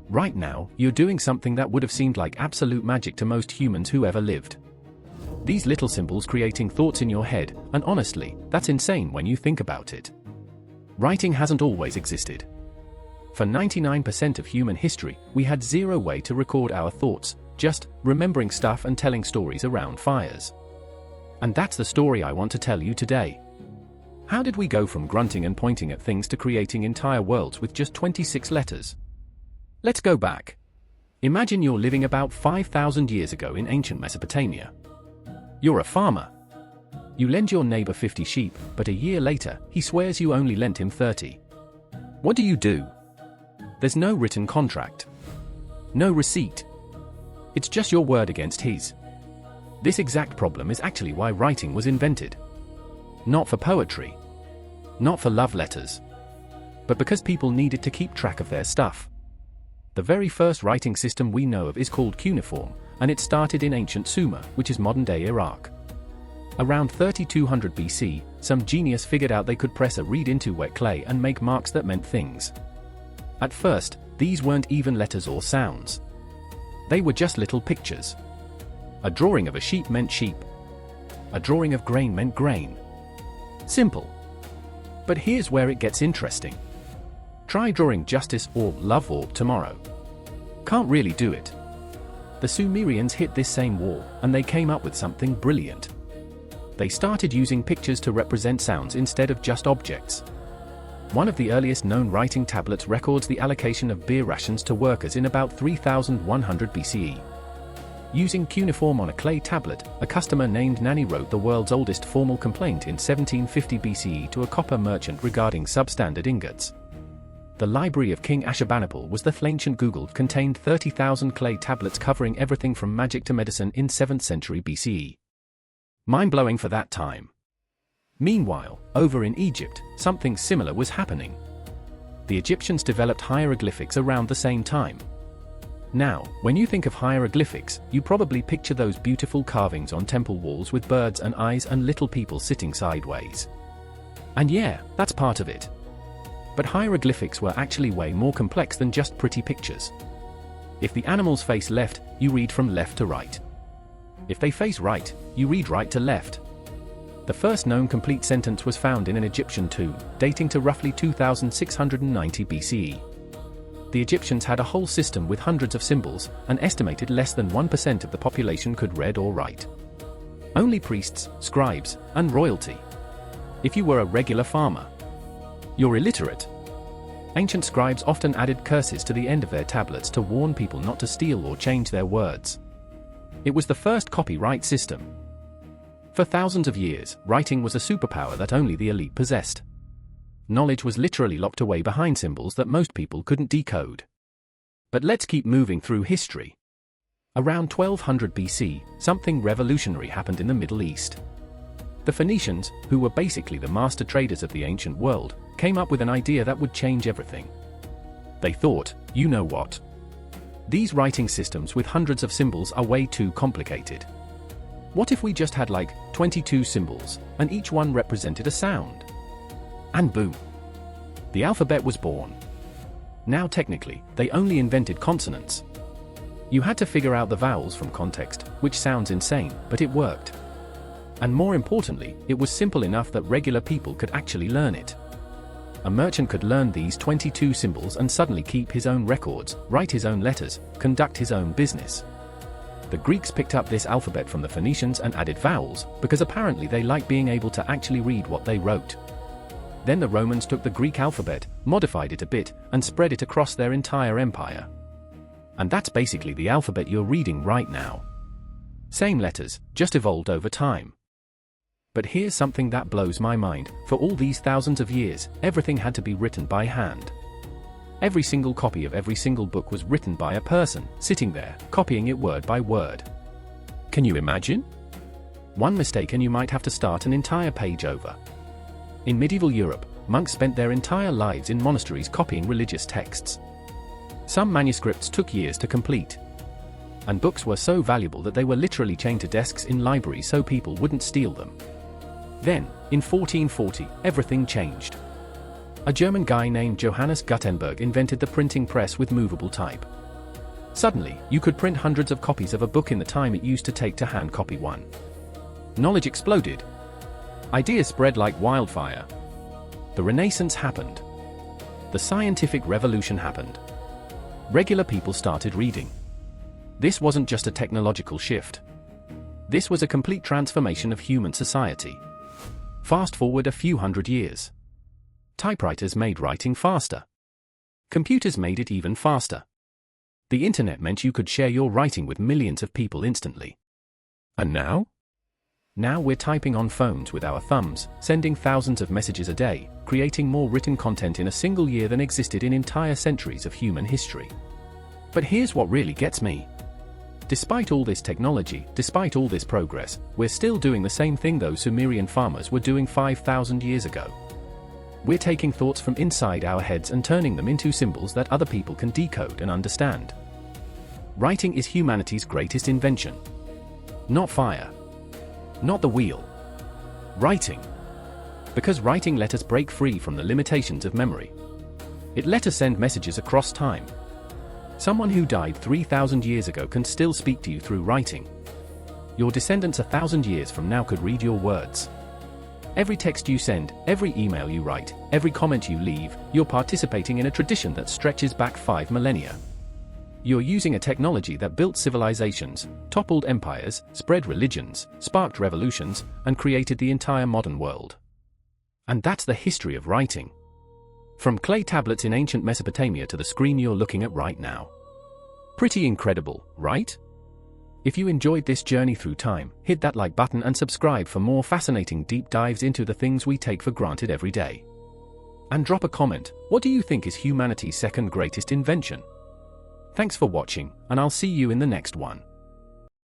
Right now, you're doing something that would have seemed like absolute magic to most humans who ever lived. These little symbols creating thoughts in your head, and honestly, that's insane when you think about it. Writing hasn't always existed. For 99% of human history, we had zero way to record our thoughts, just remembering stuff and telling stories around fires. And that's the story I want to tell you today. How did we go from grunting and pointing at things to creating entire worlds with just 26 letters? Let's go back. Imagine you're living about 5,000 years ago in ancient Mesopotamia. You're a farmer. You lend your neighbor 50 sheep, but a year later, he swears you only lent him 30. What do? There's no written contract. No receipt. It's just your word against his. This exact problem is actually why writing was invented. Not for poetry. Not for love letters. But because people needed to keep track of their stuff. The very first writing system we know of is called cuneiform, and it started in ancient Sumer, which is modern-day Iraq. Around 3200 BC, some genius figured out they could press a reed into wet clay and make marks that meant things. At first, these weren't even letters or sounds. They were just little pictures. A drawing of a sheep meant sheep. A drawing of grain meant grain. Simple. But here's where it gets interesting. Try drawing justice or love or tomorrow. Can't really do it. The Sumerians hit this same wall, and they came up with something brilliant. They started using pictures to represent sounds instead of just objects. One of the earliest known writing tablets records the allocation of beer rations to workers in about 3100 BCE. Using cuneiform on a clay tablet, a customer named Nani wrote the world's oldest formal complaint in 1750 BCE to a copper merchant regarding substandard ingots. The library of King Ashurbanipal was the ancient Google contained 30,000 clay tablets covering everything from magic to medicine in 7th century BCE. Mind-blowing for that time. Meanwhile, over in Egypt, something similar was happening. The Egyptians developed hieroglyphics around the same time. Now, when you think of hieroglyphics, you probably picture those beautiful carvings on temple walls with birds and eyes and little people sitting sideways. And yeah, that's part of it. But hieroglyphics were actually way more complex than just pretty pictures. If the animals face left, you read from left to right. If they face right, you read right to left. The first known complete sentence was found in an Egyptian tomb, dating to roughly 2690 BCE. The Egyptians had a whole system with hundreds of symbols, and estimated less than 1% of the population could read or write. Only priests, scribes, and royalty. If you were a regular farmer, you're illiterate. Ancient scribes often added curses to the end of their tablets to warn people not to steal or change their words. It was the first copyright system. For thousands of years, writing was a superpower that only the elite possessed. Knowledge was literally locked away behind symbols that most people couldn't decode. But let's keep moving through history. Around 1200 BC, something revolutionary happened in the Middle East. The Phoenicians, who were basically the master traders of the ancient world, came up with an idea that would change everything. They thought, you know what? These writing systems with hundreds of symbols are way too complicated. What if we just had like 22 symbols, and each one represented a sound? And boom! The alphabet was born. Now technically, they only invented consonants. You had to figure out the vowels from context, which sounds insane, but it worked. And more importantly, it was simple enough that regular people could actually learn it. A merchant could learn these 22 symbols and suddenly keep his own records, write his own letters, conduct his own business. The Greeks picked up this alphabet from the Phoenicians and added vowels, because apparently they liked being able to actually read what they wrote. Then the Romans took the Greek alphabet, modified it a bit, and spread it across their entire empire. And that's basically the alphabet you're reading right now. Same letters, just evolved over time. But here's something that blows my mind. For all these thousands of years, everything had to be written by hand. Every single copy of every single book was written by a person, sitting there, copying it word by word. Can you imagine? One mistake and you might have to start an entire page over. In medieval Europe, monks spent their entire lives in monasteries copying religious texts. Some manuscripts took years to complete. And books were so valuable that they were literally chained to desks in libraries so people wouldn't steal them. Then, in 1440, everything changed. A German guy named Johannes Gutenberg invented the printing press with movable type. Suddenly, you could print hundreds of copies of a book in the time it used to take to hand copy one. Knowledge exploded. Ideas spread like wildfire. The Renaissance happened. The scientific revolution happened. Regular people started reading. This wasn't just a technological shift. This was a complete transformation of human society. Fast forward a few hundred years. Typewriters made writing faster. Computers made it even faster. The internet meant you could share your writing with millions of people instantly. And now? Now we're typing on phones with our thumbs, sending thousands of messages a day, creating more written content in a single year than existed in entire centuries of human history. But here's what really gets me. Despite all this technology, despite all this progress, we're still doing the same thing those Sumerian farmers were doing 5,000 years ago. We're taking thoughts from inside our heads and turning them into symbols that other people can decode and understand. Writing is humanity's greatest invention. Not fire. Not the wheel. Writing. Because writing let us break free from the limitations of memory. It let us send messages across time. Someone who died 3,000 years ago can still speak to you through writing. Your descendants 1,000 years from now could read your words. Every text you send, every email you write, every comment you leave, you're participating in a tradition that stretches back 5 millennia. You're using a technology that built civilizations, toppled empires, spread religions, sparked revolutions, and created the entire modern world. And that's the history of writing. From clay tablets in ancient Mesopotamia to the screen you're looking at right now. Pretty incredible, right? If you enjoyed this journey through time, hit that like button and subscribe for more fascinating deep dives into the things we take for granted every day. And drop a comment, what do you think is humanity's second greatest invention? Thanks for watching, and I'll see you in the next one.